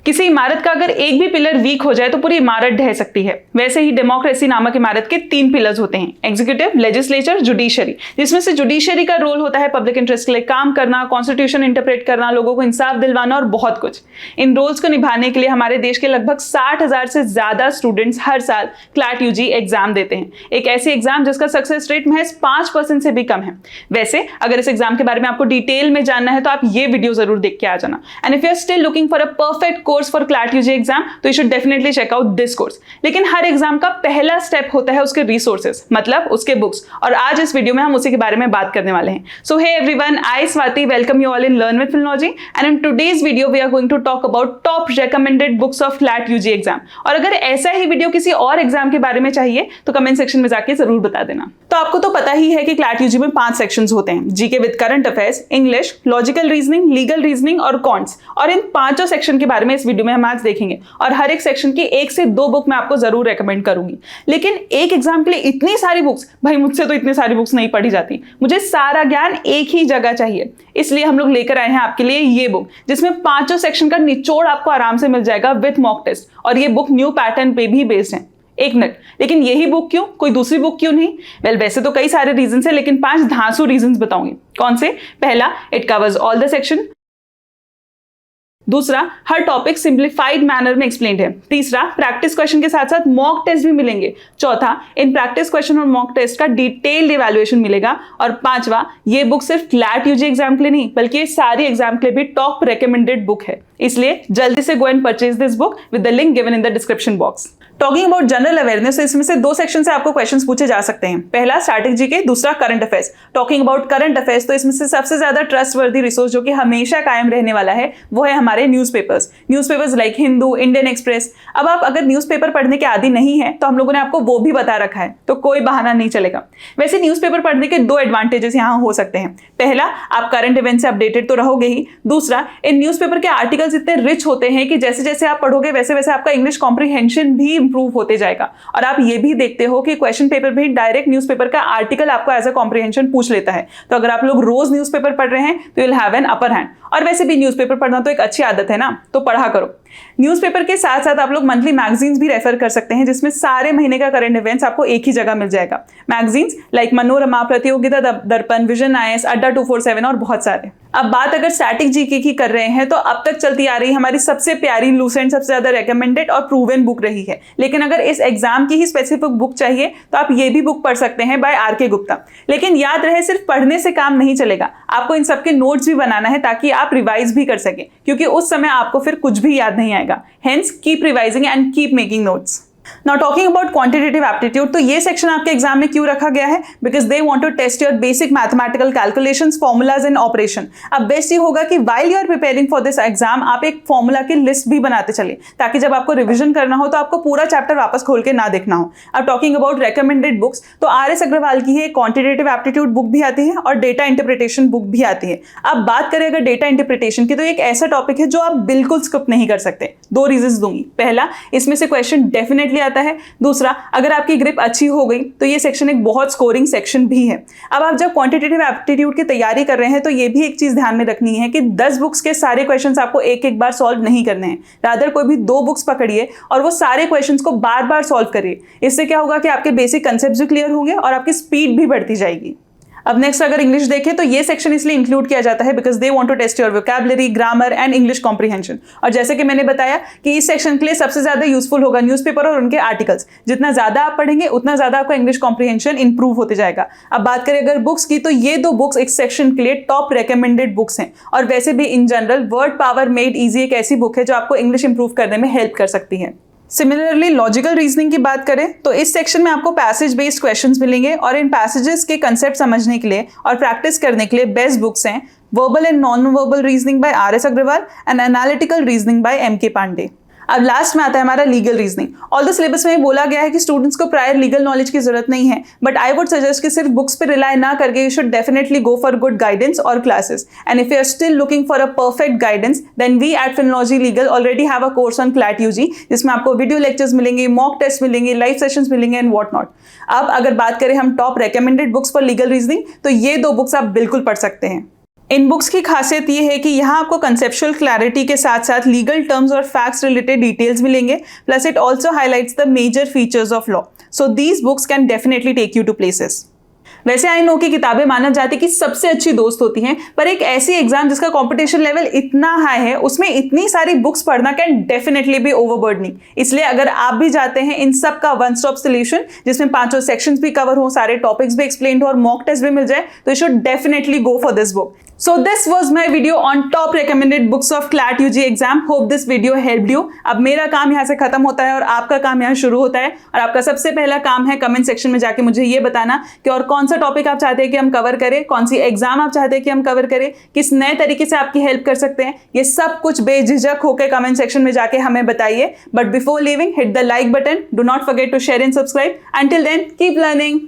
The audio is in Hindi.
किसी इमारत का अगर एक भी पिलर वीक हो जाए तो पूरी इमारत ढह सकती है। वैसे ही डेमोक्रेसी नामक इमारत के 3 पिलर्स होते हैं, एग्जीक्यूटिव, लेजिस्लेचर, जुडिशरी, जिसमें से जुडिशरी का रोल होता है पब्लिक इंटरेस्ट के लिए काम करना, कॉन्स्टिट्यूशन इंटरप्रेट करना, लोगों को इंसाफ दिलवाना और बहुत कुछ। इन रोल्स को निभाने के लिए हमारे देश के लगभग 60,000 से ज्यादा स्टूडेंट्स हर साल क्लैट यूजी एग्जाम देते हैं। एक ऐसी एग्जाम जिसका सक्सेस रेट महज 5% से भी कम है। वैसे अगर इस एग्जाम के बारे में आपको डिटेल में जानना है तो आप ये वीडियो जरूर देख के आ जाना। And if you are still looking for a perfect course for CLAT UG exam तो you should definitely check out this course. लेकिन हर एग्जाम का पहला स्टेप होता है उसके रिसोर्सेज, मतलब उसके बुक्स, और आज इस वीडियो में हम उसी के बारे में बात करने वाले हैं। So hey everyone, I Swati welcome you all in learn with Filmology and in today's video we are going to talk about top recommended books of CLAT UG exam. और अगर ऐसा ही वीडियो किसी और एग्जाम के बारे में चाहिए तो कमेंट सेक्शन में जाके जरूर बता देना। तो आपको तो पता ही है कि क्लैट यूजी में 5 सेक्शंस होते हैं, GK with current affairs, English, logical reasoning, legal reasoning और कॉन्ट्स। और इन 5 सेक्शन के बारे में इस वीडियो में हम आज देखेंगे और हर एक सेक्शन की 1 से 2 बुक मैं आपको जरूर रेकमेंड करूंगी। लेकिन एक एग्जाम के लिए इतनी सारी बुक्स, भाई मुझसे तो इतनी सारी बुक्स नहीं पढ़ी जाती, मुझे सारा ज्ञान एक ही जगह चाहिए। इसलिए हम लोग लेकर आए हैं आपके लिए ये बुक, जिसमें 5 सेक्शन का निचोड़ आपको आराम से मिल जाएगा विद मॉक टेस्ट। और ये बुक न्यू पैटर्न पे भी बेस्ड है। एक मिनट, लेकिन यही बुक क्यों, कोई दूसरी बुक क्यों नहीं? वैसे तो कई सारे रीजन है, लेकिन 5 धांसू रीजन बताऊंगी। कौन से? पहला, it covers all the section. दूसरा, हर टॉपिक सिंप्लीफाइड मैनर में एक्सप्लेन्ड है। तीसरा, प्रैक्टिस क्वेश्चन के साथ साथ मॉक टेस्ट भी मिलेंगे। चौथा, इन प्रैक्टिस क्वेश्चन और मॉक टेस्ट का डिटेल्ड इवैल्यूएशन मिलेगा। और पांचवा, ये बुक सिर्फ क्लैट यूजी एग्जाम के लिए नहीं बल्कि सारी एग्जाम के लिए भी टॉप रिकमेंडेड बुक है। इसलिए जल्दी से go and purchase this book with the link given in the description box. Talking about general awareness, इसमें से 2 सेक्शन से आपको क्वेश्चंस पूछे जा सकते हैं। पहला स्टैटिक जीके, दूसरा current affairs. Talking about current affairs तो इसमें से सबसे ज्यादा ट्रस्टवर्दी रिसोर्स जो कि हमेशा कायम रहने वाला है वो है हमारे newspapers like Hindu, Indian express. अब आप अगर न्यूज़पेपर पढ़ने के आदी नहीं है तो हम लोगों ने आपको वो भी बता रखा है, तो कोई बहाना नहीं चलेगा। वैसे न्यूज़पेपर पढ़ने के 2 एडवांटेजेस यहाँ हो सकते हैं। पहला, आप करंट इवेंट से अपडेटेड तो रहोगे ही। दूसरा, इन न्यूज़पेपर के आर्टिकल्स इतने रिच होते हैं कि जैसे जैसे आप पढ़ोगे वैसे वैसे आपका इंग्लिश कॉम्प्रिहेंशन भी इंप्रूव होते जाएगा। और आप ये भी देखते हो कि क्वेश्चन पेपर भी डायरेक्ट न्यूज़पेपर का आर्टिकल आपको एज अ कॉम्प्रिहेंशन पूछ लेता है। तो अगर आप लोग रोज न्यूज़पेपर पढ़ रहे हैं तो you will have an upper hand. और वैसे भी न्यूज़पेपर पढ़ना तो एक अच्छी आदत है ना, तो पढ़ा करो। न्यूज़पेपर के साथ साथ आप लोग मंथली मैगजीन्स भी रेफर कर सकते हैं, जिसमें सारे महीने का करंट इवेंट्स आपको एक ही जगह मिल जाएगा। मैगजीन्स लाइक मनोरमा, प्रतियोगिता दर्पण, विजन आईएएस, अड्डा 247 और बहुत सारे। अब बात अगर स्टैटिक जीके की कर रहे हैं तो अब तक चलती आ रही हमारी सबसे प्यारी, लूसेंट, सबसे ज्यादा रेकमेंडेड और प्रूवन बुक रही है। लेकिन अगर इस एग्जाम की ही स्पेसिफिक बुक चाहिए तो आप ये भी बुक पढ़ सकते हैं बाय आर.के. गुप्ता। लेकिन याद रहे, सिर्फ पढ़ने से काम नहीं चलेगा, आपको इन सबके नोट्स भी बनाना है ताकि आप रिवाइज भी कर सके, क्योंकि उस समय आपको फिर कुछ भी याद नहीं आएगा। Hence keep revising and keep making notes. Now talking about quantitative aptitude, तो ये सेक्शन आपके एग्जाम में क्यों रखा गया है? Because they want to test your basic mathematical calculations, formulas and operation। अब बेस्ट ये होगा कि while you are preparing for this exam आप एक फॉर्मूला की लिस्ट भी बनाते चले, ताकि जब आपको रिवीजन करना हो तो आपको पूरा चैप्टर वापस खोल के ना देखना हो। अब टॉकिंग अबाउट रेकमेंडेड बुक्स, तो आर.एस. अग्रवाल की है क्वांटिटेटिव एप्टीट्यूड बुक भी आती है और डेटा इंटरप्रिटेशन बुक भी आती है। अब बात करें अगर डेटा इंटरप्रिटेशन की, तो एक ऐसा टॉपिक है जो आप बिल्कुल स्किप नहीं कर सकते। 2 रीजंस दूंगी। पहला, इसमें से क्वेश्चन डेफिनेटली आता है। दूसरा, अगर आपकी ग्रिप अच्छी हो गई तो ये सेक्शन एक बहुत स्कोरिंग सेक्शन भी है। अब आप जब क्वांटिटेटिव एप्टीट्यूड की तैयारी कर रहे हैं तो ये भी एक चीज ध्यान में रखनी है कि 10 बुक्स के सारे क्वेश्चंस आपको एक एक बार सॉल्व नहीं करने हैं। रादर कोई भी 2 बुक्स पकड़िए और वो सारे क्वेश्चंस को बार बार सॉल्व करिए। इससे क्या होगा कि आपके बेसिक कंसेप्ट भी क्लियर होंगे और आपकी स्पीड भी बढ़ती जाएगी। अब नेक्स्ट अगर इंग्लिश देखें तो ये सेक्शन इसलिए इंक्लूड किया जाता है because they want to test your vocabulary, grammar and English comprehension. और जैसे कि मैंने बताया कि इस सेक्शन के लिए सबसे ज्यादा यूजफुल होगा न्यूज़पेपर और उनके आर्टिकल्स। जितना ज्यादा आप पढ़ेंगे उतना ज्यादा आपका इंग्लिश कॉम्प्रिहेंशन इंप्रूव होते जाएगा। अब बात करें अगर बुक्स की, तो ये 2 बुक्स इस सेक्शन के लिए टॉप रिकमेंडेड बुक्स हैं। और वैसे भी in general word power made easy एक ऐसी बुक है जो आपको इंग्लिश इंप्रूव करने में हेल्प कर सकती है। सिमिलरली लॉजिकल रीजनिंग की बात करें तो इस सेक्शन में आपको पैसेज बेस्ड क्वेश्चंस मिलेंगे और इन पैसेजेस के कंसेप्ट समझने के लिए और प्रैक्टिस करने के लिए बेस्ट बुक्स हैं verbal and non verbal reasoning by R S. Agarwal and analytical reasoning by M K. Pandey. अब लास्ट में आता है हमारा legal reasoning. All the syllabus में बोला गया है कि स्टूडेंट्स को प्रायर लीगल नॉलेज की जरूरत नहीं है, बट आई वुड सजेस्ट कि सिर्फ बुक्स पे रिलाई ना करके you should definitely go for good guidance और classes. And if you are still looking for a perfect guidance then we at Filmology legal already have a course on CLAT UG, जिसमें आपको वीडियो लेक्चर्स मिलेंगे, मॉक टेस्ट मिलेंगे, लाइव सेशंस मिलेंगे एंड व्हाट नॉट। अब अगर बात करें हम top recommended books for legal reasoning, तो ये 2 बुक्स आप बिल्कुल पढ़ सकते हैं। इन बुक्स की खासियत ये है कि यहाँ आपको कंसेप्चुअल क्लैरिटी के साथ साथ लीगल टर्म्स और फैक्ट्स रिलेटेड डिटेल्स मिलेंगे, plus it also highlights the major features of law. So these books can definitely take you to places. वैसे आई नो कि किताबें माना जाती कि सबसे अच्छी दोस्त होती हैं, पर एक ऐसी एग्जाम जिसका कंपटीशन लेवल इतना हाई है उसमें इतनी सारी बुक्स पढ़ना कैन डेफिनेटली बी ओवरबर्डनिंग। इसलिए अगर आप भी जाते हैं इन सब का वन स्टॉप सोल्यूशन जिसमें 5 सेक्शंस भी कवर हो, सारे टॉपिक्स भी एक्सप्लेन हो और मॉक टेस्ट भी मिल जाए, तो you should definitely go for this book. So this was my video on top recommended books of CLAT UG exam. Hope this video helped you. अब मेरा काम यहाँ से खत्म होता है और आपका काम यहाँ शुरू होता है, और आपका सबसे पहला काम है कमेंट सेक्शन में जाके मुझे ये बताना कि और कौन सा टॉपिक आप चाहते हैं कि हम कवर करें, कौन सी एग्जाम आप चाहते हैं कि हम कवर करें, किस नए तरीके से आपकी हेल्प कर सकते हैं। ये सब कुछ बेझिझक होकर कमेंट सेक्शन में जाके हमें बताइए। But before leaving, hit the like button, do not forget to share and subscribe. Until then keep learning.